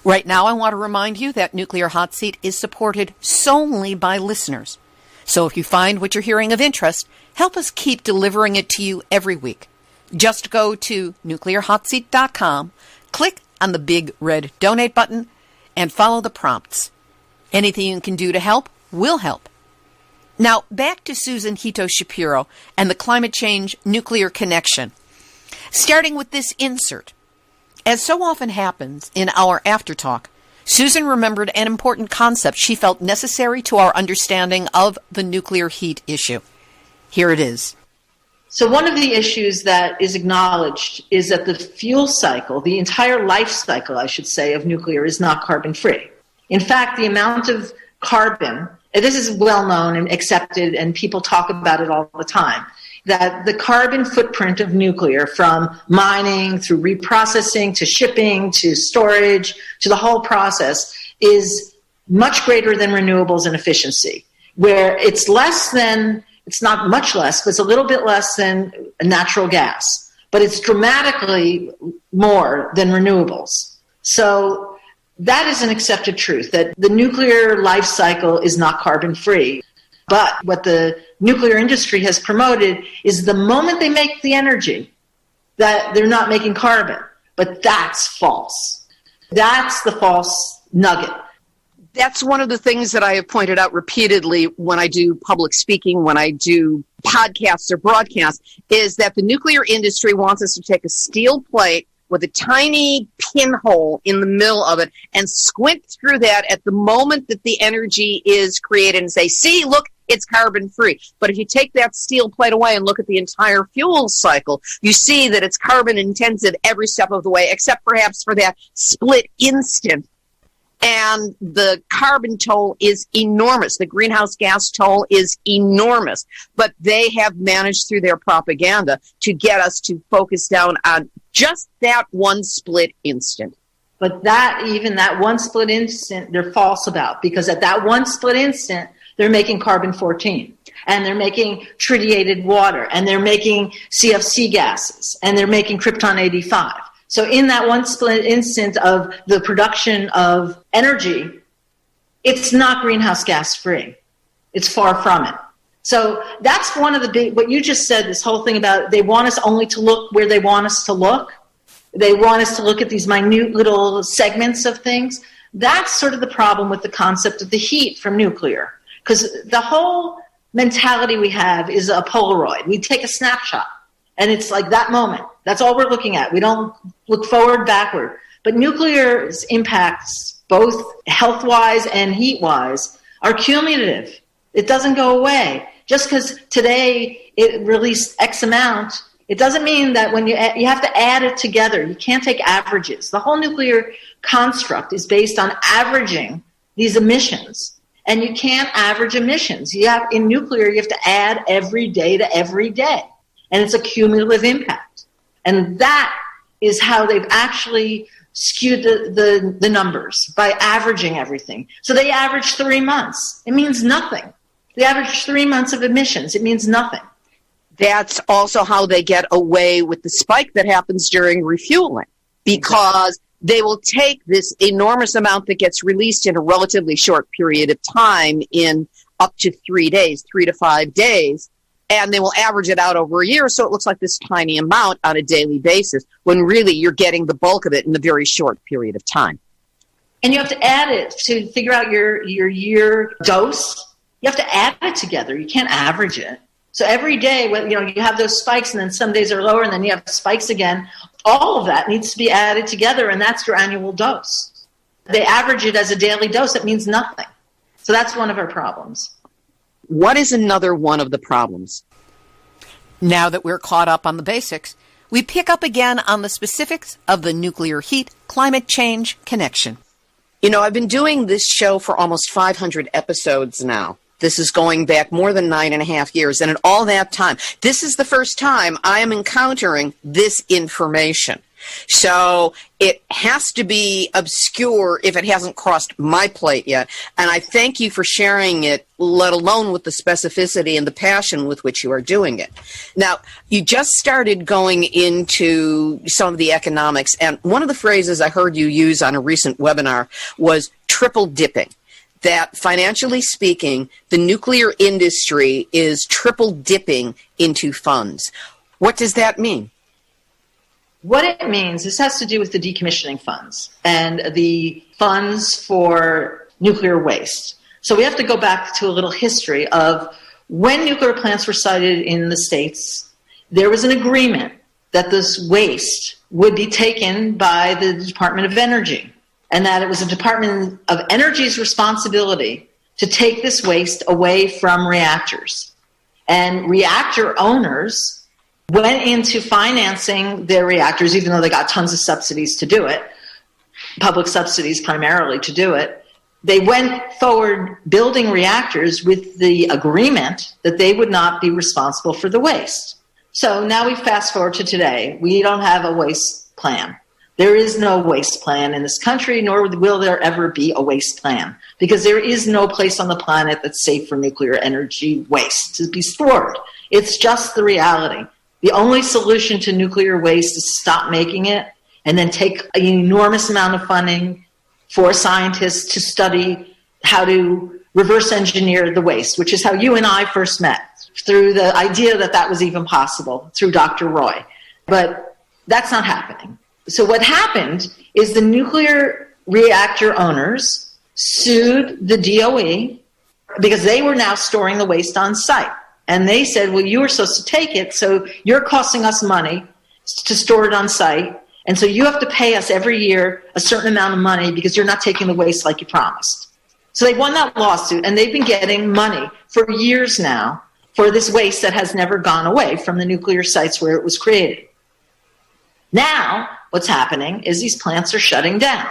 Right now, I want to remind you that Nuclear Hot Seat is supported solely by listeners. So if you find what you're hearing of interest, help us keep delivering it to you every week. Just go to nuclearhotseat.com, click on the big red donate button, and follow the prompts. Anything you can do to help will help. Now, back to Susan Hito Shapiro and the climate change nuclear connection. Starting with this insert. As so often happens in our aftertalk, Susan remembered an important concept she felt necessary to our understanding of the nuclear heat issue. Here it is. So one of the issues that is acknowledged is that the fuel cycle, the entire life cycle, I should say, of nuclear is not carbon-free. In fact, the amount of carbon, and this is well known and accepted, and people talk about it all the time, that the carbon footprint of nuclear, from mining through reprocessing to shipping to storage to the whole process, is much greater than renewables in efficiency, where it's less than, it's not much less, but it's a little bit less than natural gas, but it's dramatically more than renewables. So that is an accepted truth, that the nuclear life cycle is not carbon-free. But what the nuclear industry has promoted is the moment they make the energy, that they're not making carbon. But that's false. That's the false nugget. That's one of the things that I have pointed out repeatedly when I do public speaking, when I do podcasts or broadcasts, is that the nuclear industry wants us to take a steel plate with a tiny pinhole in the middle of it and squint through that at the moment that the energy is created and say, see, look, it's carbon-free. But if you take that steel plate away and look at the entire fuel cycle, you see that it's carbon-intensive every step of the way, except perhaps for that split instant. And the carbon toll is enormous. The greenhouse gas toll is enormous. But they have managed through their propaganda to get us to focus down on just that one split instant. But even that one split instant, they're false about, because at that one split instant, they're making carbon-14. and they're making tritiated water, and they're making CFC gases, and they're making krypton-85. So in that one split instant of the production of energy, it's not greenhouse gas free. It's far from it. So that's one of the big, what you just said, this whole thing about they want us only to look where they want us to look. They want us to look at these minute little segments of things. That's sort of the problem with the concept of the heat from nuclear. Because the whole mentality we have is a Polaroid. We take a snapshot, and it's like that moment. That's all we're looking at. We don't look forward, backward. But nuclear's impacts, both health-wise and heat-wise, are cumulative. It doesn't go away. Just because today it released X amount, it doesn't mean that when you have to add it together. You can't take averages. The whole nuclear construct is based on averaging these emissions. And you can't average emissions. In nuclear, you have to add every day to every day. And it's a cumulative impact. And that is how they've actually skewed the numbers, by averaging everything. So they average 3 months. It means nothing. They average 3 months of emissions. It means nothing. That's also how they get away with the spike that happens during refueling, because they will take this enormous amount that gets released in a relatively short period of time, in up to 3 days, 3 to 5 days, and they will average it out over a year, so it looks like this tiny amount on a daily basis, when really you're getting the bulk of it in a very short period of time. And you have to add it to figure out your year dose. You have to add it together. You can't average it. So every day, you have those spikes, and then some days are lower, and then you have spikes again. All of that needs to be added together, and that's your annual dose. They average it as a daily dose. It means nothing. So that's one of our problems. What is another one of the problems? Now that we're caught up on the basics, we pick up again on the specifics of the nuclear heat-climate change connection. I've been doing this show for almost 500 episodes now. This is going back more than 9.5 years. And in all that time, this is the first time I am encountering this information. So it has to be obscure if it hasn't crossed my plate yet. And I thank you for sharing it, let alone with the specificity and the passion with which you are doing it. Now, you just started going into some of the economics. And one of the phrases I heard you use on a recent webinar was triple dipping. That financially speaking, the nuclear industry is triple dipping into funds. What does that mean? What it means, this has to do with the decommissioning funds and the funds for nuclear waste. So we have to go back to a little history of when nuclear plants were sited in the States. There was an agreement that this waste would be taken by the Department of Energy, and that it was the Department of Energy's responsibility to take this waste away from reactors. And reactor owners went into financing their reactors, even though they got tons of subsidies to do it, public subsidies primarily to do it. They went forward building reactors with the agreement that they would not be responsible for the waste. So now we fast forward to today. We don't have a waste plan. There is no waste plan in this country, nor will there ever be a waste plan, because there is no place on the planet that's safe for nuclear energy waste to be stored. It's just the reality. The only solution to nuclear waste is to stop making it and then take an enormous amount of funding for scientists to study how to reverse engineer the waste, which is how you and I first met, through the idea that that was even possible, through Dr. Roy. But that's not happening. So what happened is the nuclear reactor owners sued the DOE because they were now storing the waste on site. And they said, well, you were supposed to take it, so you're costing us money to store it on site. And so you have to pay us every year a certain amount of money because you're not taking the waste like you promised. So they won that lawsuit, and they've been getting money for years now for this waste that has never gone away from the nuclear sites where it was created. Now, what's happening is these plants are shutting down.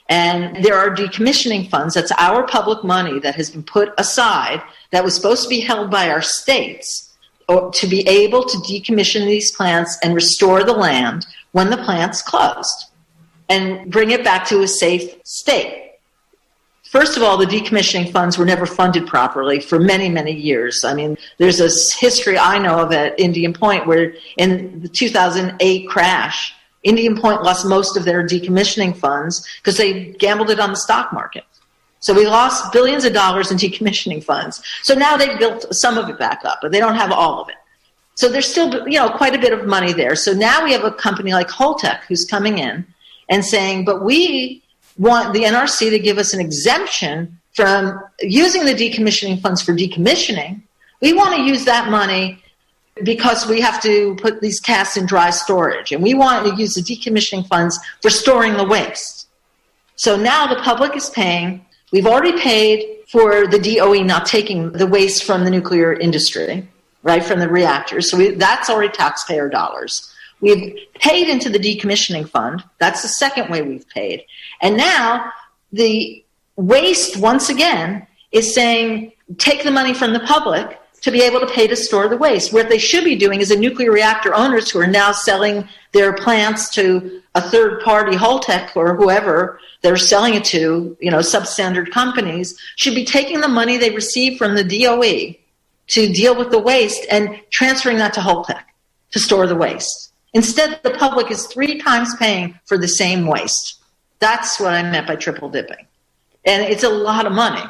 And there are decommissioning funds. That's our public money that has been put aside that was supposed to be held by our states to be able to decommission these plants and restore the land when the plant's closed and bring it back to a safe state. First of all, the decommissioning funds were never funded properly for many, many years. I mean, there's a history I know of at Indian Point where in the 2008 crash, Indian Point lost most of their decommissioning funds because they gambled it on the stock market. So we lost billions of dollars in decommissioning funds. So now they've built some of it back up, but they don't have all of it. So there's still, quite a bit of money there. So now we have a company like Holtec who's coming in and saying, but we want the NRC to give us an exemption from using the decommissioning funds for decommissioning. We want to use that money because we have to put these casts in dry storage, and we want to use the decommissioning funds for storing the waste. So now the public is paying. We've already paid for the DOE not taking the waste from the nuclear industry, right, from the reactors. So that's already taxpayer dollars. We've paid into the decommissioning fund. That's the second way we've paid. And now the waste, once again, is saying take the money from the public to be able to pay to store the waste. What they should be doing is the nuclear reactor owners who are now selling their plants to a third party, Holtec or whoever they're selling it to, substandard companies, should be taking the money they receive from the DOE to deal with the waste and transferring that to Holtec to store the waste. Instead, the public is 3 times paying for the same waste. That's what I meant by triple dipping. And it's a lot of money.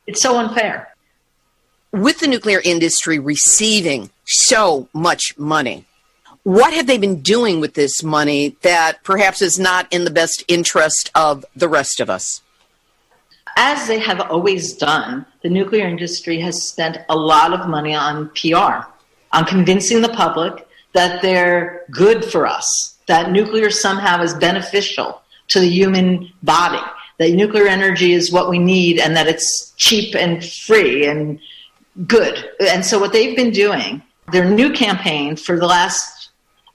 It's so unfair. With the nuclear industry receiving so much money, what have they been doing with this money that perhaps is not in the best interest of the rest of us? As they have always done, the nuclear industry has spent a lot of money on PR, on convincing the public that they're good for us, that nuclear somehow is beneficial to the human body, that nuclear energy is what we need and that it's cheap and free and good. And so what they've been doing, their new campaign for the last,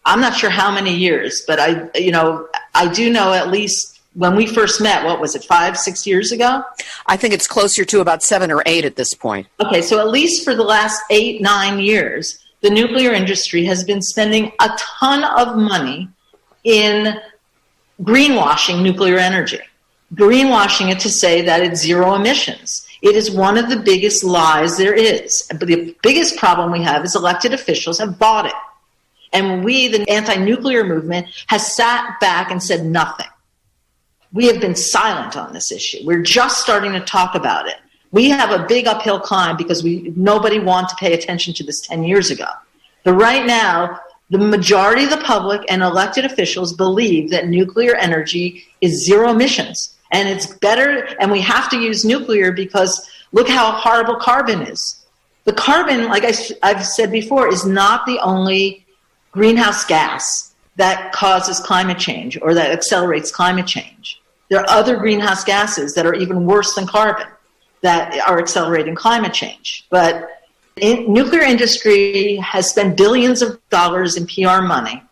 I'm not sure how many years, but I do know at least when we first met, what was it, 5-6 years ago? I think it's closer to about 7 or 8 at this point. Okay, so at least for the last 8-9 years, the nuclear industry has been spending a ton of money in greenwashing nuclear energy, greenwashing it to say that it's zero emissions. It is one of the biggest lies there is. But the biggest problem we have is elected officials have bought it. And we, the anti-nuclear movement, has sat back and said nothing. We have been silent on this issue. We're just starting to talk about it. We have a big uphill climb because nobody wanted to pay attention to this 10 years ago. But right now, the majority of the public and elected officials believe that nuclear energy is zero emissions. And it's better, and we have to use nuclear because look how horrible carbon is. The carbon, like I've said before, is not the only greenhouse gas that causes climate change or that accelerates climate change. There are other greenhouse gases that are even worse than carbon that are accelerating climate change. But nuclear industry has spent billions of dollars in PR money.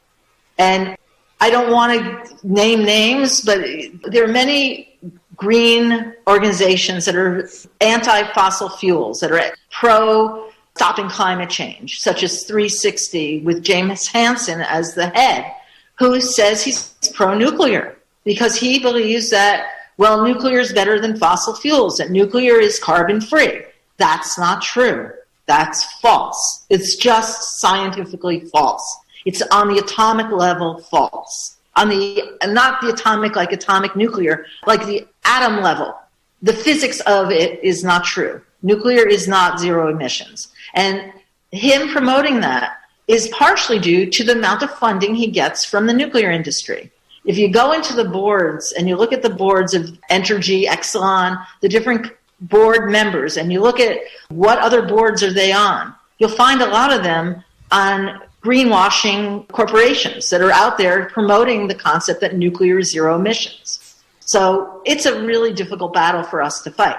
And I don't want to name names, but there are many green organizations that are anti-fossil fuels, that are pro-stopping climate change, such as 360 with James Hansen as the head, who says he's pro-nuclear because he believes that, well, nuclear is better than fossil fuels, that nuclear is carbon-free. That's not true. That's false. It's just scientifically false. It's on the atomic level false. Not the atomic like atomic nuclear, like the atom level. The physics of it is not true. Nuclear is not zero emissions. And him promoting that is partially due to the amount of funding he gets from the nuclear industry. If you go into the boards and you look at the boards of Entergy, Exelon, the different board members, and you look at what other boards are they on, you'll find a lot of them on greenwashing corporations that are out there promoting the concept that nuclear is zero emissions. So it's a really difficult battle for us to fight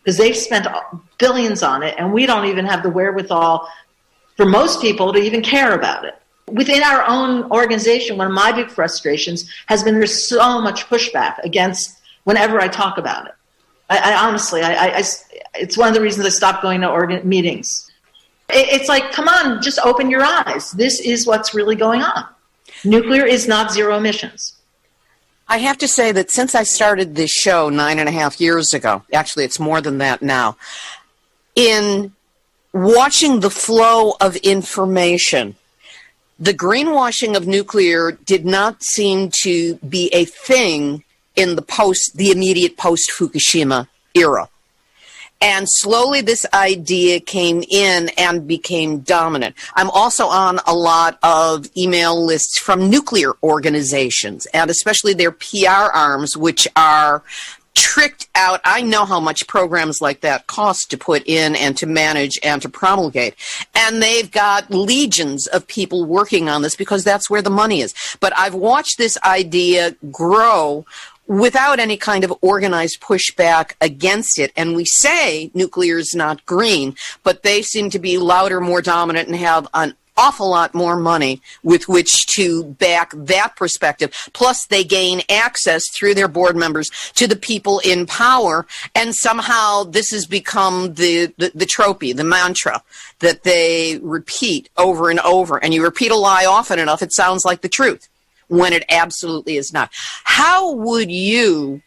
because they've spent billions on it and we don't even have the wherewithal for most people to even care about it. Within our own organization, one of my big frustrations has been there's so much pushback against whenever I talk about it. I honestly, it's one of the reasons I stopped going to meetings. It's like, come on, just open your eyes. This is what's really going on. Nuclear is not zero emissions. I have to say that since I started this show 9.5 years ago, actually it's more than that now, in watching the flow of information, the greenwashing of nuclear did not seem to be a thing in the immediate post-Fukushima era. And slowly this idea came in and became dominant. I'm also on a lot of email lists from nuclear organizations, and especially their PR arms, which are tricked out. I know how much programs like that cost to put in and to manage and to promulgate. And they've got legions of people working on this because that's where the money is. But I've watched this idea grow without any kind of organized pushback against it. And we say nuclear is not green, but they seem to be louder, more dominant, and have an awful lot more money with which to back that perspective. Plus, they gain access through their board members to the people in power, and somehow this has become the trophy, the mantra that they repeat over and over. And you repeat a lie often enough, it sounds like the truth, when it absolutely is not. How would you,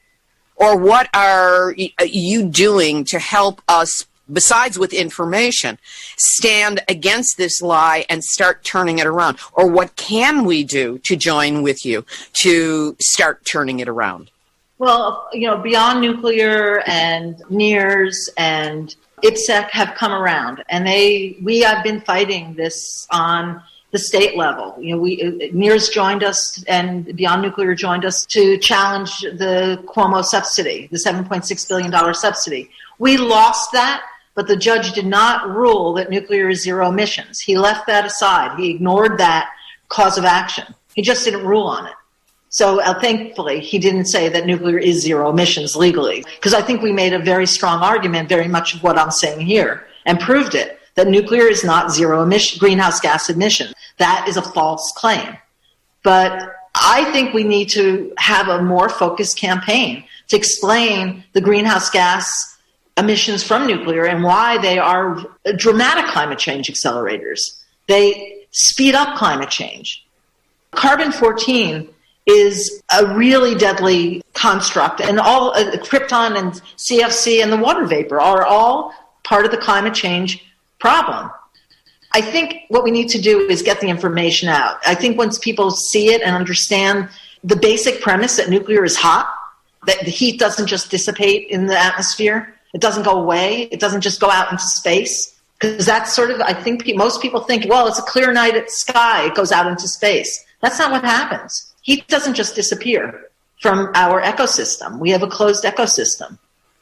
or what are you doing to help us, besides with information, stand against this lie and start turning it around? Or what can we do to join with you to start turning it around? Well, Beyond Nuclear and NEARS and IPSEC have come around, and we have been fighting this on the state level. NEARS joined us and Beyond Nuclear joined us to challenge the Cuomo subsidy, the $7.6 billion subsidy. We lost that, but the judge did not rule that nuclear is zero emissions. He left that aside. He ignored that cause of action. He just didn't rule on it. So thankfully, he didn't say that nuclear is zero emissions legally, because I think we made a very strong argument, very much of what I'm saying here, and proved it, that nuclear is not zero emission, greenhouse gas emission. That is a false claim. But I think we need to have a more focused campaign to explain the greenhouse gas emissions from nuclear and why they are dramatic climate change accelerators. They speed up climate change. Carbon-14 is a really deadly construct, and all krypton and CFC and the water vapor are all part of the climate change problem. I think what we need to do is get the information out. I think once people see it and understand the basic premise that nuclear is hot, that the heat doesn't just dissipate in the atmosphere, it doesn't go away, it doesn't just go out into space, because that's sort of, I think most people think, well, it's a clear night at the sky, it goes out into space. That's not what happens. Heat doesn't just disappear from our ecosystem. We have a closed ecosystem.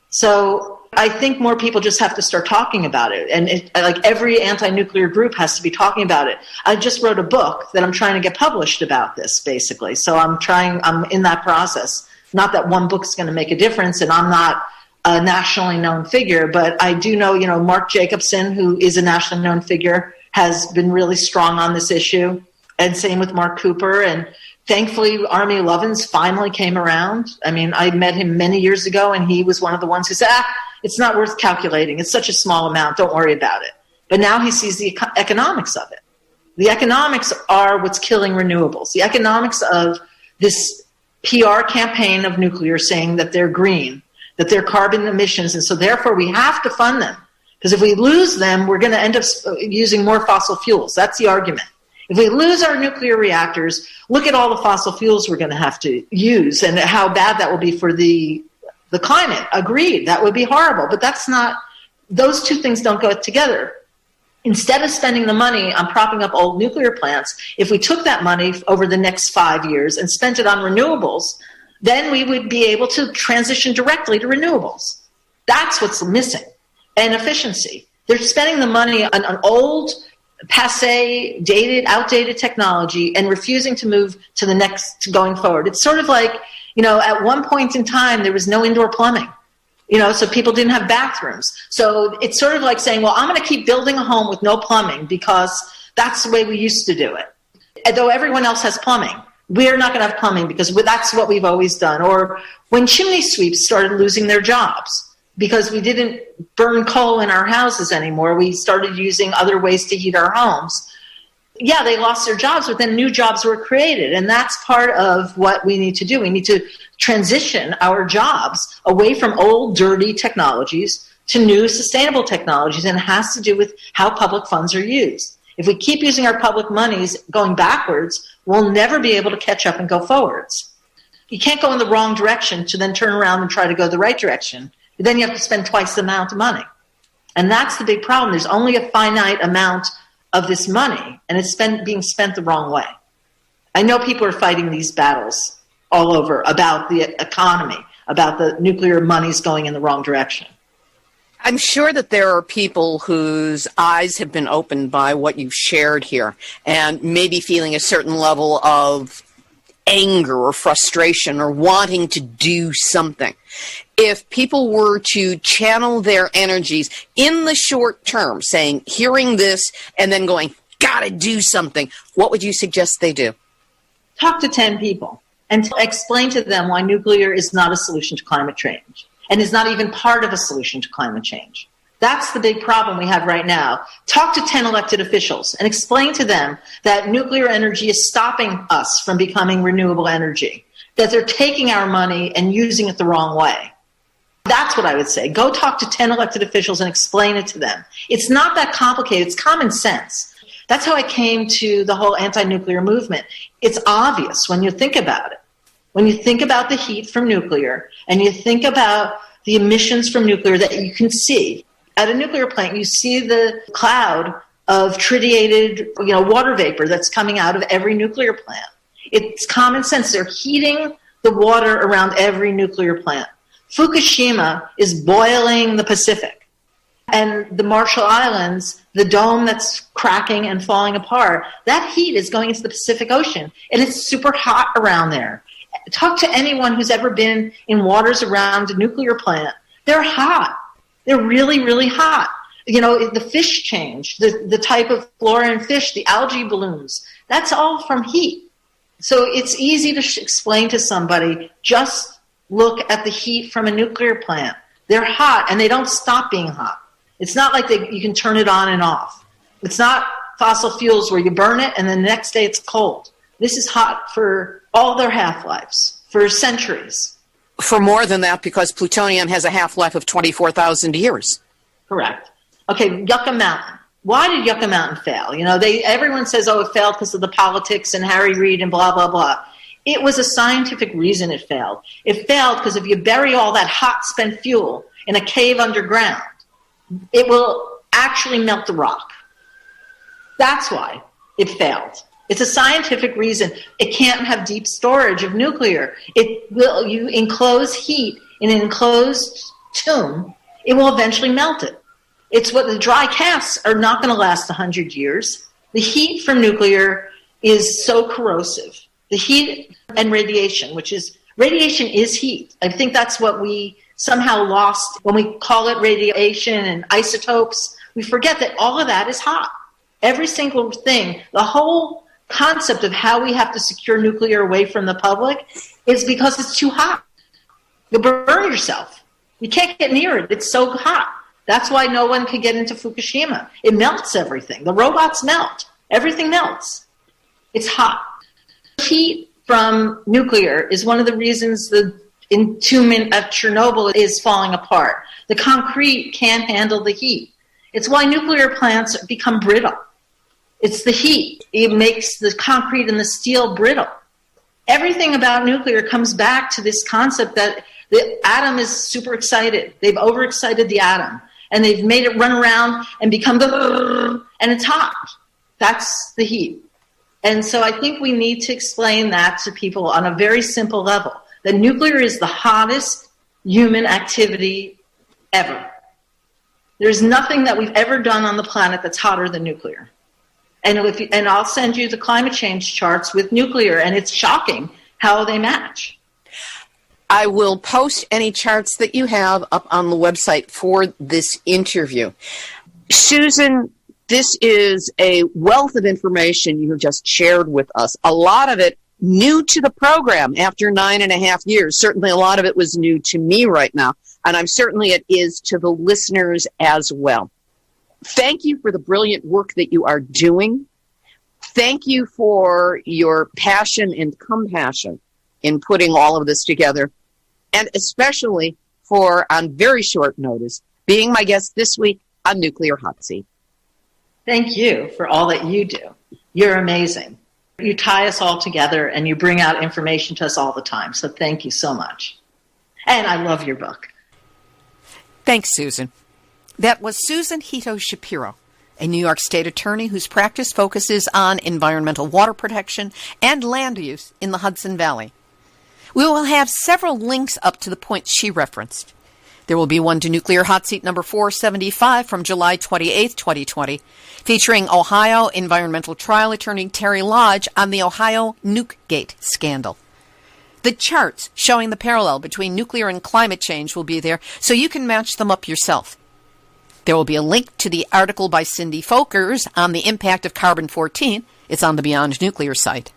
So I think more people just have to start talking about it. And like every anti-nuclear group has to be talking about it. I just wrote a book that I'm trying to get published about this, basically. So I'm in that process. Not that one book's going to make a difference, and I'm not a nationally known figure, but I do know, Mark Jacobson, who is a nationally known figure, has been really strong on this issue. And same with Mark Cooper. And thankfully, Army Lovins finally came around. I mean, I met him many years ago, and he was one of the ones who said, it's not worth calculating. It's such a small amount. Don't worry about it. But now he sees the economics of it. The economics are what's killing renewables. The economics of this PR campaign of nuclear saying that they're green, that they're carbon emissions, and so therefore we have to fund them. Because if we lose them, we're going to end up using more fossil fuels. That's the argument. If we lose our nuclear reactors, look at all the fossil fuels we're going to have to use and how bad that will be for the climate. Agreed, that would be horrible. But that's not, those two things don't go together. Instead of spending the money on propping up old nuclear plants, if we took that money over the next 5 years and spent it on renewables, then we would be able to transition directly to renewables. That's what's missing. And efficiency. They're spending the money on an old, passé, outdated technology and refusing to move to the next going forward. It's sort of like, at one point in time, there was no indoor plumbing, so people didn't have bathrooms. So it's sort of like saying, well, I'm going to keep building a home with no plumbing because that's the way we used to do it. And though everyone else has plumbing, we're not going to have plumbing because that's what we've always done. Or when chimney sweeps started losing their jobs, because we didn't burn coal in our houses anymore. We started using other ways to heat our homes. Yeah, they lost their jobs, but then new jobs were created. And that's part of what we need to do. We need to transition our jobs away from old, dirty technologies to new, sustainable technologies. And it has to do with how public funds are used. If we keep using our public monies going backwards, we'll never be able to catch up and go forwards. You can't go in the wrong direction to then turn around and try to go the right direction. Then you have to spend twice the amount of money. And that's the big problem. There's only a finite amount of this money, and it's being spent the wrong way. I know people are fighting these battles all over about the economy, about the nuclear monies going in the wrong direction. I'm sure that there are people whose eyes have been opened by what you've shared here and maybe feeling a certain level of anger or frustration or wanting to do something. If people were to channel their energies in the short term, saying, hearing this and then going, gotta do something, what would you suggest they do? Talk to 10 people and explain to them why nuclear is not a solution to climate change and is not even part of a solution to climate change. That's the big problem we have right now. Talk to 10 elected officials and explain to them that nuclear energy is stopping us from becoming renewable energy, that they're taking our money and using it the wrong way. That's what I would say. Go talk to 10 elected officials and explain it to them. It's not that complicated. It's common sense. That's how I came to the whole anti-nuclear movement. It's obvious when you think about it. When you think about the heat from nuclear and you think about the emissions from nuclear that you can see. At a nuclear plant, you see the cloud of tritiated, water vapor that's coming out of every nuclear plant. It's common sense. They're heating the water around every nuclear plant. Fukushima is boiling the Pacific. And the Marshall Islands, the dome that's cracking and falling apart, that heat is going into the Pacific Ocean, and it's super hot around there. Talk to anyone who's ever been in waters around a nuclear plant. They're hot. They're really, really hot. The fish change, the type of flora in fish, the algae blooms, that's all from heat. So it's easy to explain to somebody, just look at the heat from a nuclear plant. They're hot, and they don't stop being hot. It's not like you can turn it on and off. It's not fossil fuels where you burn it, and then the next day it's cold. This is hot for all their half-lives, for centuries. For more than that, because plutonium has a half-life of 24,000 years. Correct. Okay, Yucca Mountain. Why did Yucca Mountain fail? Everyone says, it failed because of the politics and Harry Reid and blah, blah, blah. It was a scientific reason it failed. It failed because if you bury all that hot spent fuel in a cave underground, it will actually melt the rock. That's why it failed. It's a scientific reason. It can't have deep storage of nuclear. You enclose heat in an enclosed tomb, it will eventually melt it. It's what the dry casts are not going to last 100 years. The heat from nuclear is so corrosive. The heat and radiation is heat. I think that's what we somehow lost when we call it radiation and isotopes. We forget that all of that is hot. Every single thing, the whole concept of how we have to secure nuclear away from the public is because it's too hot. You'll burn yourself. You can't get near it. It's so hot. That's why no one could get into Fukushima. It melts everything. The robots melt. Everything melts. It's hot. Heat from nuclear is one of the reasons the entombment at Chernobyl is falling apart. The concrete can't handle the heat. It's why nuclear plants become brittle. It's the heat. It makes the concrete and the steel brittle. Everything about nuclear comes back to this concept that the atom is super excited. They've overexcited the atom, and they've made it run around and become and it's hot. That's the heat. And so I think we need to explain that to people on a very simple level, that nuclear is the hottest human activity ever. There's nothing that we've ever done on the planet that's hotter than nuclear. And I'll send you the climate change charts with nuclear, and it's shocking how they match. I will post any charts that you have up on the website for this interview. Susan, this is a wealth of information you have just shared with us. A lot of it new to the program after 9.5 years. Certainly a lot of it was new to me right now, and I'm certainly it is to the listeners as well. Thank you for the brilliant work that you are doing. Thank you for your passion and compassion in putting all of this together, and especially for, on very short notice, being my guest this week on Nuclear Hot Seat. Thank you for all that you do. You're amazing. You tie us all together and you bring out information to us all the time. So thank you so much. And I love your book. Thanks, Susan. That was Susan Hito Shapiro, a New York State attorney whose practice focuses on environmental water protection and land use in the Hudson Valley. We will have several links up to the points she referenced. There will be one to Nuclear Hot Seat number 475 from July 28, 2020, featuring Ohio environmental trial attorney Terry Lodge on the Ohio Nukegate scandal. The charts showing the parallel between nuclear and climate change will be there, so you can match them up yourself. There will be a link to the article by Cindy Folkers on the impact of carbon-14. It's on the Beyond Nuclear site.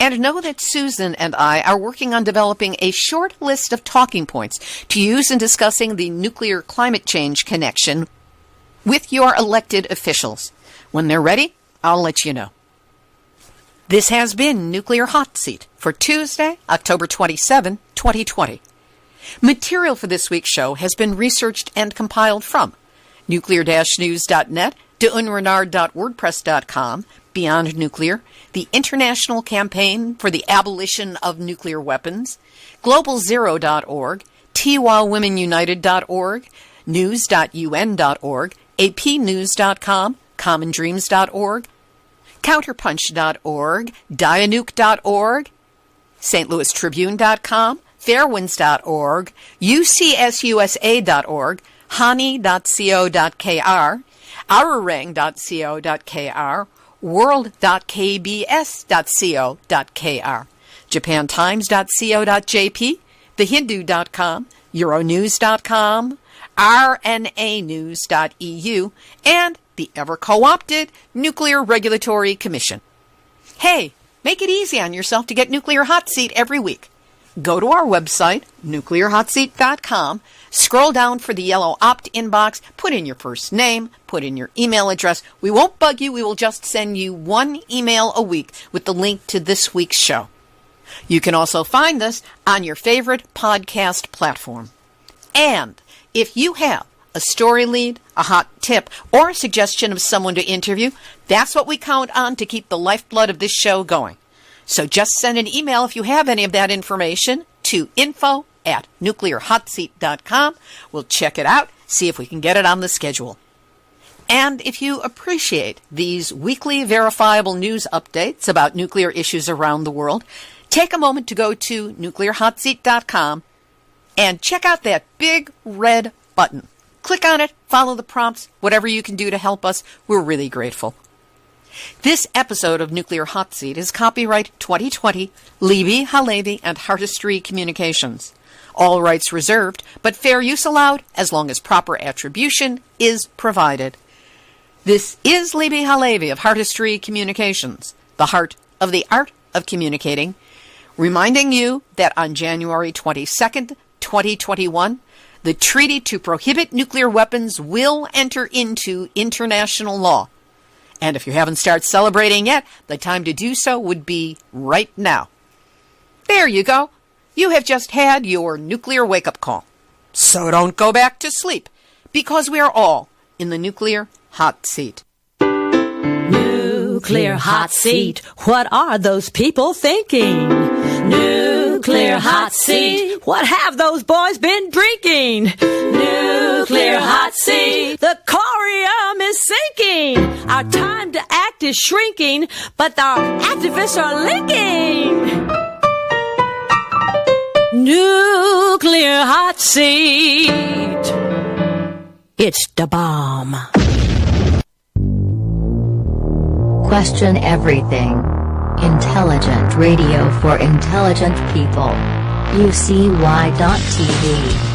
And know that Susan and I are working on developing a short list of talking points to use in discussing the nuclear climate change connection with your elected officials. When they're ready, I'll let you know. This has been Nuclear Hot Seat for Tuesday, October 27, 2020. Material for this week's show has been researched and compiled from nuclear-news.net, deunrenard.wordpress.com, Beyond Nuclear, the International Campaign for the Abolition of Nuclear Weapons, globalzero.org, TWAWomenunited.org, news.un.org, apnews.com, commondreams.org, counterpunch.org, dianuke.org, stlouistribune.com, fairwinds.org, ucsusa.org, hani.co.kr, ourrang.co.kr, world.kbs.co.kr, japantimes.co.jp, thehindu.com, euronews.com, rnanews.eu, and the ever-co-opted Nuclear Regulatory Commission. Hey, make it easy on yourself to get Nuclear Hot Seat every week. Go to our website, nuclearhotseat.com, scroll down for the yellow opt-in box, put in your first name, put in your email address. We won't bug you. We will just send you one email a week with the link to this week's show. You can also find us on your favorite podcast platform. And if you have a story lead, a hot tip, or a suggestion of someone to interview, that's what we count on to keep the lifeblood of this show going. So just send an email if you have any of that information to info@nuclearhotseat.com. We'll check it out, see if we can get it on the schedule. And if you appreciate these weekly verifiable news updates about nuclear issues around the world, take a moment to go to nuclearhotseat.com and check out that big red button. Click on it, follow the prompts, whatever you can do to help us. We're really grateful. This episode of Nuclear Hot Seat is copyright 2020, Libby, Halevi, and Hardestry Communications. All rights reserved, but fair use allowed as long as proper attribution is provided. This is Libby Halevi of Hardestry Communications, the heart of the art of communicating, reminding you that on January 22nd, 2021, the treaty to prohibit nuclear weapons will enter into international law. And if you haven't started celebrating yet, the time to do so would be right now. There you go. You have just had your nuclear wake-up call. So don't go back to sleep, because we are all in the Nuclear Hot Seat. Nuclear Hot Seat. What are those people thinking? Nuclear Hot Seat. What have those boys been drinking? Nuclear Hot Seat. The corium is sinking. Our time to act is shrinking, but our activists are linking. Nuclear Hot Seat. It's the bomb. Question everything. Intelligent radio for intelligent people. UCY.tv